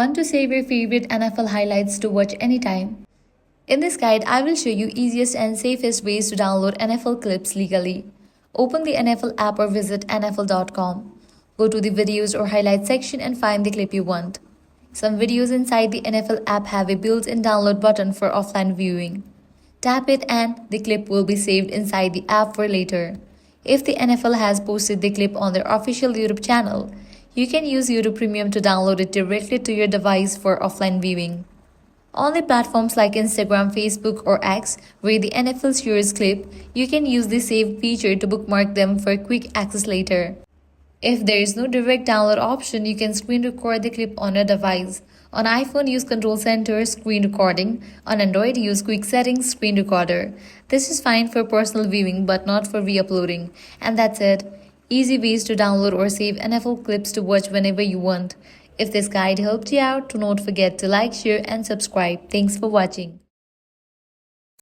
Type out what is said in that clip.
want to save your favorite NFL highlights to watch anytime? In this guide, I will show you easiest and safest ways to download NFL clips legally. Open the NFL app or visit NFL.com. Go to the videos or highlights section and find the clip you want. Some videos inside the NFL app have a built-in download button for offline viewing. Tap it and the clip will be saved inside the app for later. If the NFL has posted the clip on their official YouTube channel, you can use YouTube Premium to download it directly to your device for offline viewing. On the platforms like Instagram, Facebook, or X, where the NFL shares clip, you can use the Save feature to bookmark them for quick access later. If there is no direct download option, you can screen record the clip on your device. On iPhone, use Control Center Screen Recording. On Android, use Quick Settings Screen Recorder. This is fine for personal viewing but not for re-uploading. And that's it. Easy ways to download or save NFL clips to watch whenever you want. If this guide helped you out, do not forget to like, share and subscribe. Thanks for watching.